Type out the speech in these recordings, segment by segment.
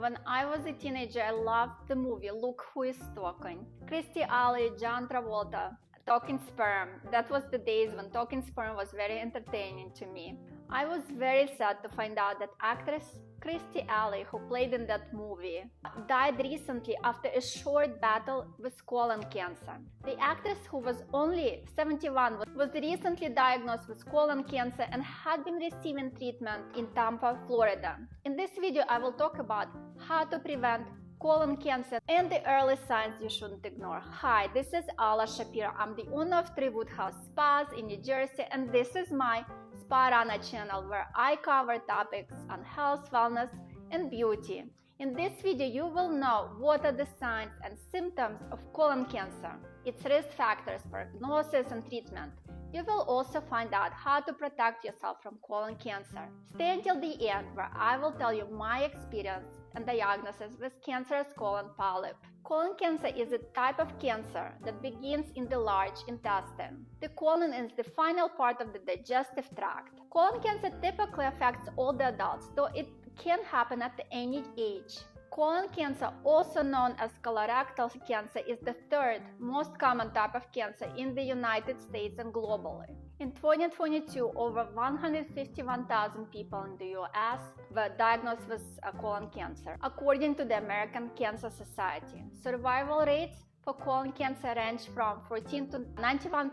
When I was a teenager, I loved the movie Look Who Is Talking. Kirstie Alley, John Travolta, Talking Sperm. That was the days when Talking Sperm was very entertaining to me. I was very sad to find out that actress Kirstie Alley, who played in that movie, died recently after a short battle with colon cancer. The actress, who was only 71, was recently diagnosed with colon cancer and had been receiving treatment in Tampa, Florida. In this video, I will talk about how to prevent colon cancer and the early signs you shouldn't ignore. Hi, this is Alla Shapiro. I'm the owner of 3 Woodhouse Spas in New Jersey, and this is my Spa Rana channel, where I cover topics on health, wellness, and beauty. In this video, you will know what are the signs and symptoms of colon cancer, its risk factors, prognosis, and treatment. You will also find out how to protect yourself from colon cancer. Stay until the end, where I will tell you my experience and diagnosis with cancerous colon polyp. Colon cancer is a type of cancer that begins in the large intestine. The colon is the final part of the digestive tract. Colon cancer typically affects older adults, though it can happen at any age. Colon cancer, also known as colorectal cancer, is the 3rd most common type of cancer in the United States and globally. In 2022, over 151,000 people in the US were diagnosed with colon cancer, according to the American Cancer Society. Survival rates for colon cancer range from 14 to 91%,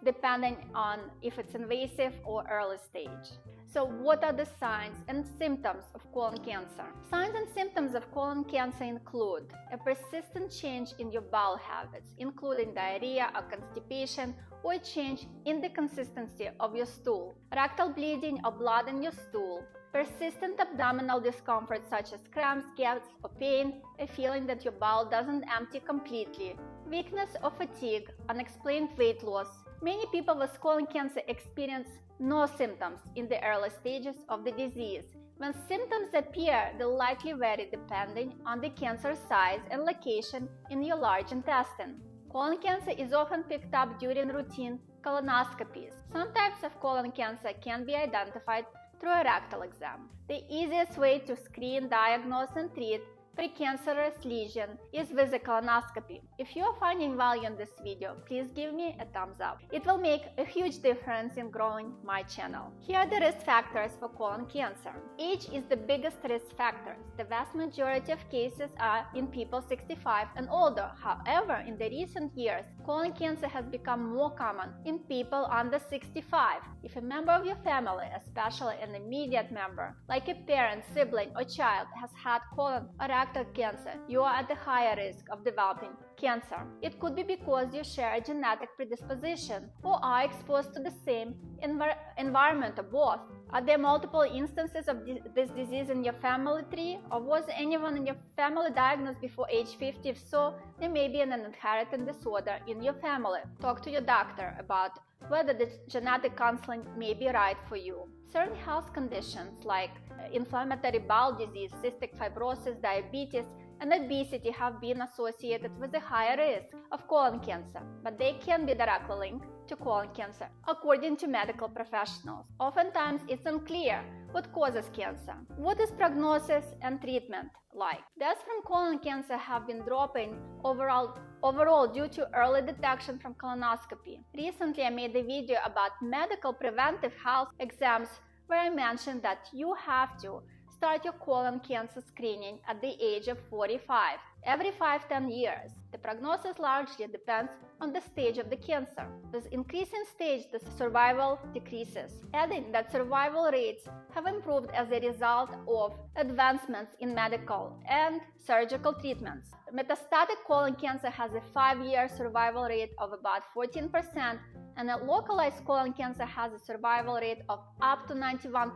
depending on if it's invasive or early stage. So what are the signs and symptoms of colon cancer? Signs and symptoms of colon cancer include a persistent change in your bowel habits, including diarrhea or constipation, or a change in the consistency of your stool, rectal bleeding or blood in your stool, persistent abdominal discomfort such as cramps, gas, or pain, a feeling that your bowel doesn't empty completely, weakness or fatigue, unexplained weight loss. Many people with colon cancer experience no symptoms in the early stages of the disease. When symptoms appear, they likely vary depending on the cancer size and location in your large intestine. Colon cancer is often picked up during routine colonoscopies. Some types of colon cancer can be identified through a rectal exam. The easiest way to screen, diagnose, and treat precancerous lesion is with a colonoscopy. If you are finding value in this video, please give me a thumbs up. It will make a huge difference in growing my channel. Here are the risk factors for colon cancer. Age is the biggest risk factor. The vast majority of cases are in people 65 and older. However, in the recent years, colon cancer has become more common in people under 65. If a member of your family, especially an immediate member, like a parent, sibling, or child, has had colon or rectal cancer, you are at a higher risk of developing cancer. It could be because you share a genetic predisposition or are exposed to the same environment, or both. Are there multiple instances of this disease in your family tree, or was anyone in your family diagnosed before age 50? If so, there may be an inherited disorder in your family. Talk to your doctor about whether the genetic counseling may be right for you. Certain health conditions like inflammatory bowel disease, cystic fibrosis, diabetes, and obesity have been associated with a higher risk of colon cancer, but they can be directly linked to colon cancer, according to medical professionals. Oftentimes, it's unclear what causes cancer. What is prognosis and treatment like? Deaths from colon cancer have been dropping overall due to early detection from colonoscopy. Recently, I made a video about medical preventive health exams where I mentioned that you have to start your colon cancer screening at the age of 45, every 5-10 years. The prognosis largely depends on the stage of the cancer. With increasing stage, the survival decreases. Adding that survival rates have improved as a result of advancements in medical and surgical treatments. Metastatic colon cancer has a 5-year survival rate of about 14%, and a localized colon cancer has a survival rate of up to 91%.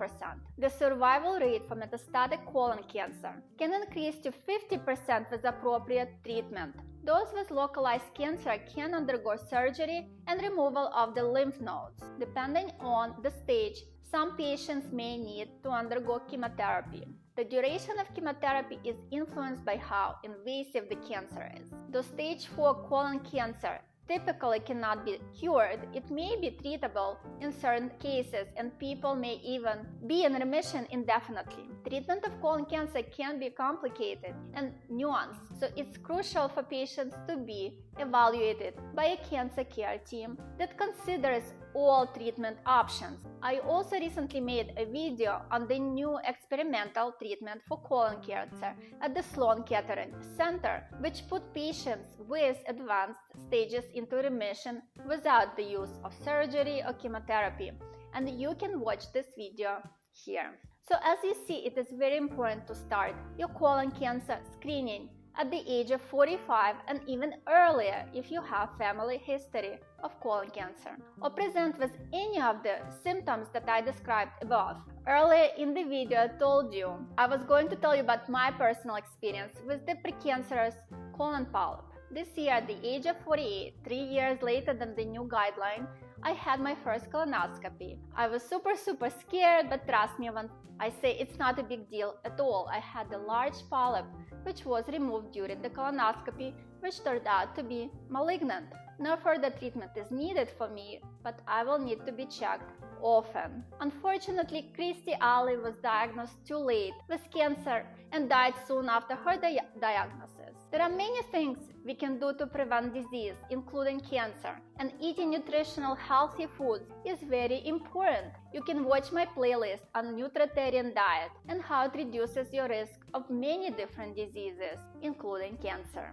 The survival rate for metastatic colon cancer can increase to 50% with appropriate treatment. Those with localized cancer can undergo surgery and removal of the lymph nodes. Depending on the stage, some patients may need to undergo chemotherapy. The duration of chemotherapy is influenced by how invasive the cancer is. Though stage 4 colon cancer typically cannot be cured, it may be treatable in certain cases, and people may even be in remission indefinitely. Treatment of colon cancer can be complicated and nuanced, so it's crucial for patients to be evaluated by a cancer care team that considers all treatment options. I also recently made a video on the new experimental treatment for colon cancer at the Kettering Center, which put patients with advanced stages into remission without the use of surgery or chemotherapy. And you can watch this video here. So as you see, it is very important to start your colon cancer screening at the age of 45 and even earlier if you have family history of colon cancer or present with any of the symptoms that I described above. Earlier in the video, I told you I was going to tell you about my personal experience with the precancerous colon polyp. This year, at the age of 48, 3 years later than the new guideline, I had my first colonoscopy. I was super scared, but trust me when I say it's not a big deal at all. I had a large polyp which was removed during the colonoscopy, which turned out to be malignant. No further treatment is needed for me, but I will need to be checked often. Unfortunately, Kirstie Alley was diagnosed too late with cancer and died soon after her diagnosis. There are many things we can do to prevent disease, including cancer, and eating nutritional healthy foods is very important. You can watch my playlist on nutritarian diet and how it reduces your risk of many different diseases, including cancer.